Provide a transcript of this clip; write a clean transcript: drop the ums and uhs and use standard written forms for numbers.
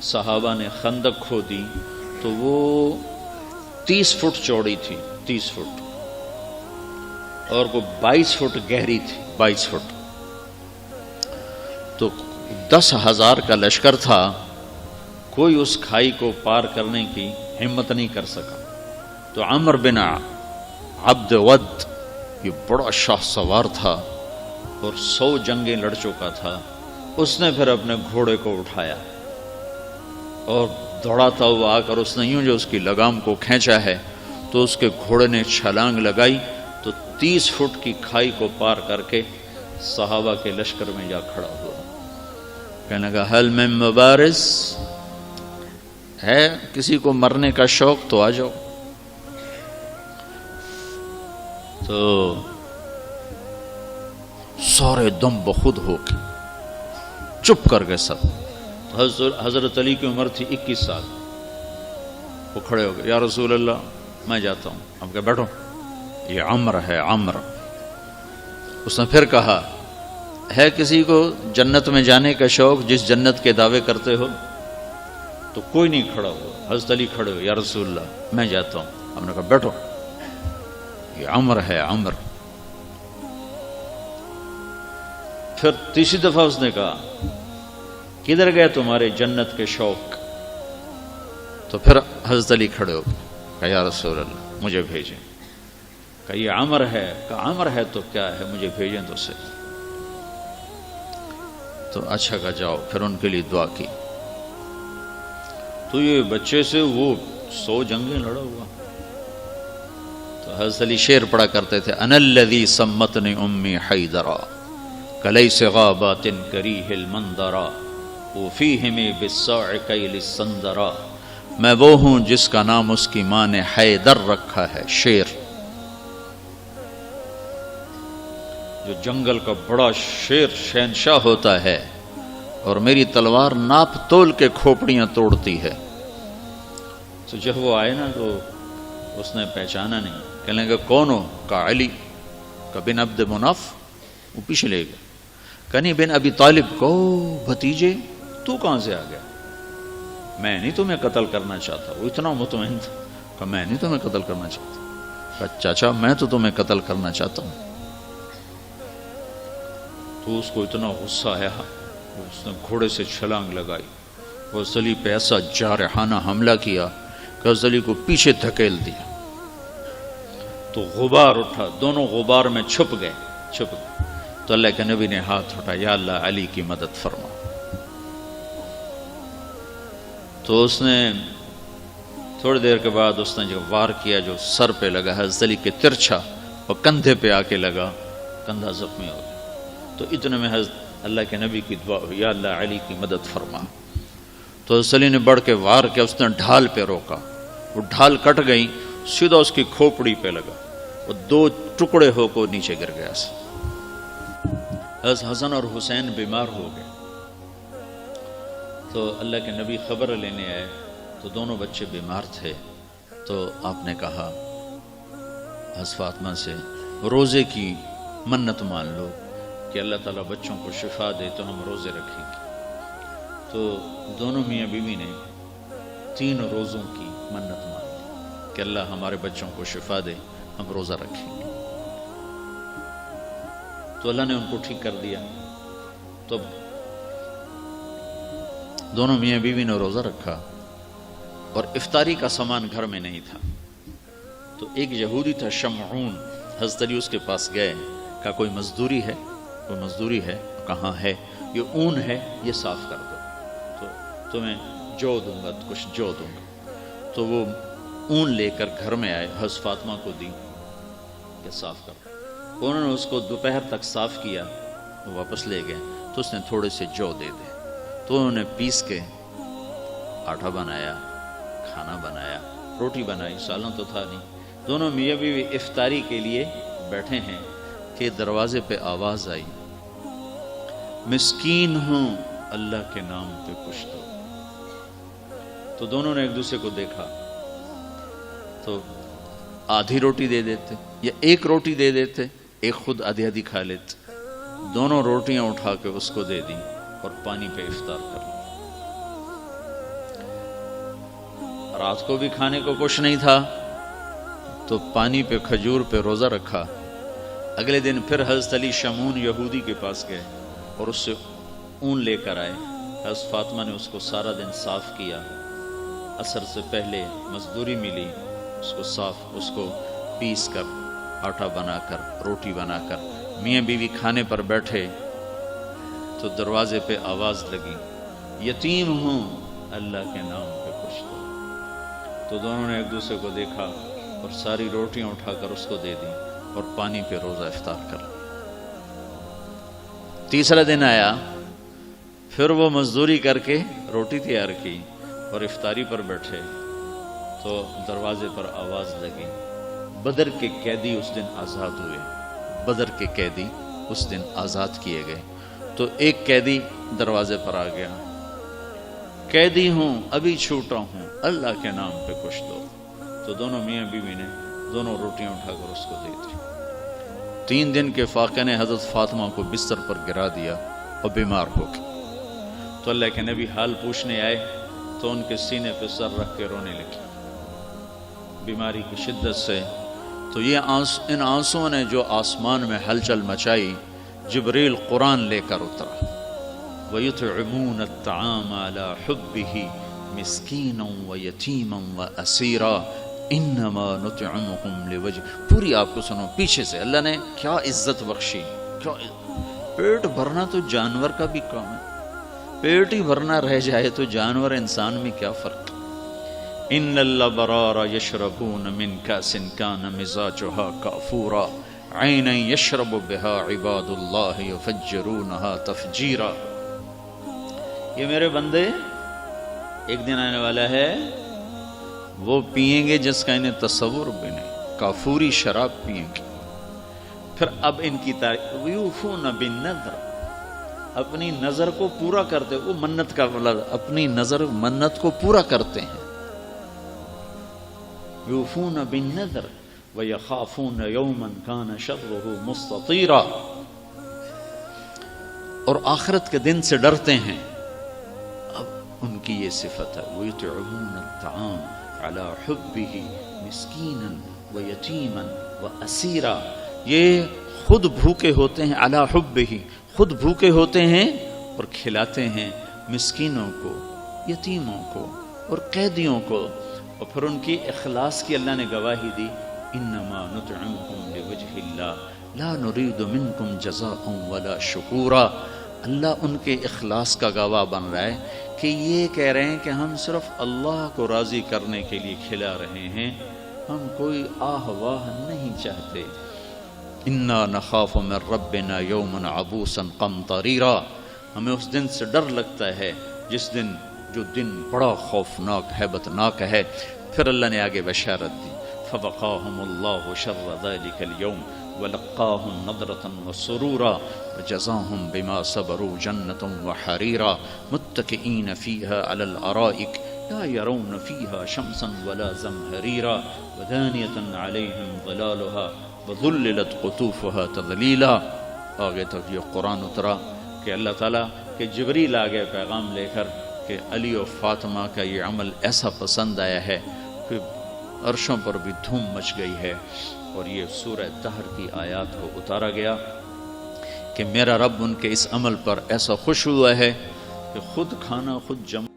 صحابہ نے خندق کھودی تو وہ 30 فٹ چوڑی تھی، 30 فٹ، اور وہ 22 فٹ گہری تھی، 22 فٹ۔ تو 10,000 کا لشکر تھا، کوئی اس کھائی کو پار کرنے کی ہمت نہیں کر سکا۔ تو عمر بن عبد ود، یہ بڑا شاہ سوار تھا اور 100 جنگیں لڑ چکا تھا، اس نے پھر اپنے گھوڑے کو اٹھایا اور دوڑاتا ہوا آ کر اس نے یوں جو اس کی لگام کو کھینچا ہے تو اس کے گھوڑے نے چھلانگ لگائی تو 30 فٹ کی کھائی کو پار کر کے صحابہ کے لشکر میں جا کھڑا ہوا، کہنے لگا حل میں مبارز، ہے کسی کو مرنے کا شوق تو آ جاؤ۔ تو سارے دم بخود ہو کے چپ کر گئے سب۔ حضرت علی کی عمر تھی 21 سال، وہ کھڑے ہو گئے، یا رسول اللہ میں جاتا ہوں۔ ہم کہا بیٹھو، یہ عمر ہے، عمر۔ اس نے پھر کہا ہے کسی کو جنت میں جانے کا شوق جس جنت کے دعوے کرتے ہو؟ تو کوئی نہیں کھڑا ہوا۔ حضرت علی کھڑے ہو، یا رسول اللہ میں جاتا ہوں۔ ہم نے کہا بیٹھو، یہ عمر ہے، عمر۔ پھر تیسری دفعہ اس نے کہا کدھر گئے تمہارے جنت کے شوق؟ تو پھر حضرت علی کھڑے ہو گئے، کہا یا رسول اللہ مجھے بھیجیں۔ کہا یہ عمر ہے، کہا عمر ہے تو کیا ہے، مجھے بھیجیں تو صحیح۔ تو اچھا کہا جاؤ، پھر ان کے لیے دعا کی۔ تو یہ بچے سے وہ 100 جنگیں لڑا ہوا۔ تو حضرت علی شعر پڑھا کرتے تھے، انا الذی سمتنی امی حیدرا کلیس غابات کریہ المنظرا وفیہم بالصاع کیل السندرا، میں وہ ہوں جس کا نام اس کی ماں نے حیدر رکھا ہے، شیر، جو جنگل کا بڑا شیر شہنشاہ ہوتا ہے، اور میری تلوار ناپ تول کے کھوپڑیاں توڑتی ہے۔ تو جب وہ آئے نا تو اس نے پہچانا نہیں، کہنے لگا کون ہو؟ کہا علی۔ کہا بن عبد مناف؟ وہ پیچھے لے گئے۔ کہنی بن ابی طالب کو، بھتیجے تو کہاں سے آ گیا؟ میں نہیں تمہیں قتل کرنا چاہتا۔ وہ اتنا مطمئن تھا، کہا میں نہیں تمہیں قتل کرنا چاہتا۔ کہا چاچا میں تو تمہیں قتل کرنا چاہتا ہوں۔ تو اس کو اتنا غصہ آیا، اس نے گھوڑے سے چھلانگ لگائی، وہ علی پہ ایسا جارحانہ حملہ کیا کہ علی کو پیچھے دھکیل دیا۔ تو غبار اٹھا، دونوں غبار میں چھپ گئے۔ تو اللہ کے نبی نے ہاتھ اٹھا، یا اللہ علی کی مدد فرما۔ تو اس نے تھوڑی دیر کے بعد اس نے جو وار کیا، جو سر پہ لگا حضرت علی کے ترچھا، اور کندھے پہ آ کے لگا، کندھا زخمی ہو گیا۔ تو اتنے میں حضرت اللہ کے نبی کی دعا ہوئی، یا اللہ علی کی مدد فرما۔ تو حضرت علی نے بڑھ کے وار کیا، اس نے ڈھال پہ روکا، وہ ڈھال کٹ گئی، سیدھا اس کی کھوپڑی پہ لگا، وہ 2 ٹکڑے ہو کو نیچے گر گیا۔ حضرت حسن اور حسین بیمار ہو گئے۔ تو اللہ کے نبی خبر لینے آئے تو دونوں بچے بیمار تھے۔ تو آپ نے کہا حضرت فاطمہ سے روزے کی منت مان لو کہ اللہ تعالیٰ بچوں کو شفا دے تو ہم روزے رکھیں گے۔ تو دونوں میاں بیوی نے 3 روزوں کی منت مان لی کہ اللہ ہمارے بچوں کو شفا دے، ہم روزہ رکھیں گے۔ تو اللہ نے ان کو ٹھیک کر دیا۔ تو دونوں میاں بیوی نے روزہ رکھا، اور افطاری کا سامان گھر میں نہیں تھا۔ تو ایک یہودی تھا شمعون، حضرت علی اس کے پاس گئے، کہا کوئی مزدوری ہے؟ کوئی مزدوری ہے؟ کہاں ہے؟ یہ اون ہے، یہ صاف کر دو، تو تمہیں جو دوں گا، کچھ جو دوں گا۔ تو وہ اون لے کر گھر میں آئے، حضرت فاطمہ کو دی کہ صاف کر دو۔ انہوں نے اس کو دوپہر تک صاف کیا، وہ واپس لے گئے۔ تو اس نے تھوڑے سے جو دے دے، تو انہوں نے پیس کے آٹا بنایا، کھانا بنایا، روٹی بنائی، سالن تو تھا نہیں۔ دونوں میاں بیوی افطاری کے لیے بیٹھے ہیں کہ دروازے پہ آواز آئی، مسکین ہوں اللہ کے نام پہ کچھ دو۔ تو دونوں نے ایک دوسرے کو دیکھا، تو آدھی روٹی دے دیتے یا ایک روٹی دے دیتے، ایک خود آدھی آدھی کھا لیتے۔ دونوں روٹیاں اٹھا کے اس کو دے دیں اور پانی پہ افطار کر لیا۔ رات کو بھی کھانے کو کچھ نہیں تھا تو پانی پہ کھجور پہ روزہ رکھا. اگلے دن پھر حضرت علی شمعون یہودی کے پاس گئے اور اس سے اون لے کر آئے. حضرت فاطمہ نے اس کو سارا دن صاف کیا. عصر سے پہلے مزدوری ملی، اس کو صاف، اس کو پیس کر آٹا بنا کر روٹی بنا کر میاں بیوی کھانے پر بیٹھے تو دروازے پہ آواز لگی، یتیم ہوں اللہ کے نام پہ کچھ دو. تو دونوں نے ایک دوسرے کو دیکھا اور ساری روٹیاں اٹھا کر اس کو دے دی اور پانی پہ روزہ افطار کر. تیسرا دن آیا، پھر وہ مزدوری کر کے روٹی تیار کی اور افطاری پر بیٹھے تو دروازے پر آواز لگی. بدر کے قیدی اس دن آزاد ہوئے، بدر کے قیدی اس دن آزاد کیے گئے. تو ایک قیدی دروازے پر آ گیا، قیدی ہوں ابھی چھوٹا ہوں اللہ کے نام پہ کچھ دو. تو دونوں میاں بیوی نے دونوں روٹیاں اٹھا کر اس کو دے دی. 3 دن کے فاقے نے حضرت فاطمہ کو بستر پر گرا دیا اور بیمار ہو گئی. تو اللہ کے نبی حال پوچھنے آئے تو ان کے سینے پہ سر رکھ کے رونے لگے بیماری کی شدت سے. تو یہ ان آنسوؤں نے جو آسمان میں ہلچل مچائی، جبریل قرآن لے کر اترا. وَيُطْعِمُونَ الطَّعَامَ عَلَى حُبِّهِ مِسْكِينًا وَيَتِيمًا وَأَسِيرًا انما نطعمکم لوجہ. پوری آپ کو سنو پیچھے سے، اللہ نے کیا عزت بخشی. پیٹ بھرنا تو جانور کا بھی کام ہے، پیٹ ہی بھرنا رہ جائے تو جانور انسان میں کیا فرق. ان الابرار یشربون من کاس کان مزاجها کافورا عینا یشرب بها عباد اللہ یفجرونها تفجیرا. یہ میرے بندے ایک دن آنے والا ہے وہ پئیں گے جس کا انہیں تصور بھی نہیں، کافوری شراب پئیں گے. پھر اب ان کی یوفون بالنذر، اپنی نظر کو پورا کرتے، وہ منت کا لفظ، اپنی نظر منت کو پورا کرتے ہیں. یوفون بالنذر ویخافون یوما کان شرہ مستطیرا، اور آخرت کے دن سے ڈرتے ہیں. اب ان کی یہ صفت ہے، ویطعمون الطعام علی حبہ مسکینا ویتیما واسیرا. یہ خود بھوکے ہوتے ہیں، علی حبہ، خود بھوکے ہوتے ہیں اور کھلاتے ہیں مسکینوں کو، یتیموں کو اور قیدیوں کو. اور پھر ان کی اخلاص کی اللہ نے گواہی دی، انما نطعمکم لوجہ اللہ لا نرید منکم جزاء ولا شکورا. اللہ ان کے اخلاص کا گواہ بن رہا ہے کہ یہ کہہ رہے ہیں کہ ہم صرف اللہ کو راضی کرنے کے لیے کھلا رہے ہیں، ہم کوئی آہ واہ نہیں چاہتے. انا نخاف من ربنا یوما عبوسا قمطریرا. ہمیں اس دن سے ڈر لگتا ہے جس دن، جو دن بڑا خوفناک ہیبتناک ہے. پھر اللہ نے آگے بشارت دی، فوقاہم اللہ شر ذلک اليوم ولقاہم نضرۃ وسرورا وجزاہم بما صبروا جنۃ وحریرا متکئین فیہا علی الارائک لا یرون فیہا شمسا ولا زمہریرا ودانیۃ علیہم ظلالها وذللت قطوفها تذلیلا. آگے تک یہ قرآن اترا کہ اللہ تعالیٰ کہ جبریل آگے پیغام لے کر کہ علی و فاطمہ کا یہ عمل ایسا پسند آیا ہے کہ عرشوں پر بھی دھوم مچ گئی ہے. اور یہ سورہ دہر کی آیات کو اتارا گیا کہ میرا رب ان کے اس عمل پر ایسا خوش ہوا ہے کہ خود کھانا خود جمع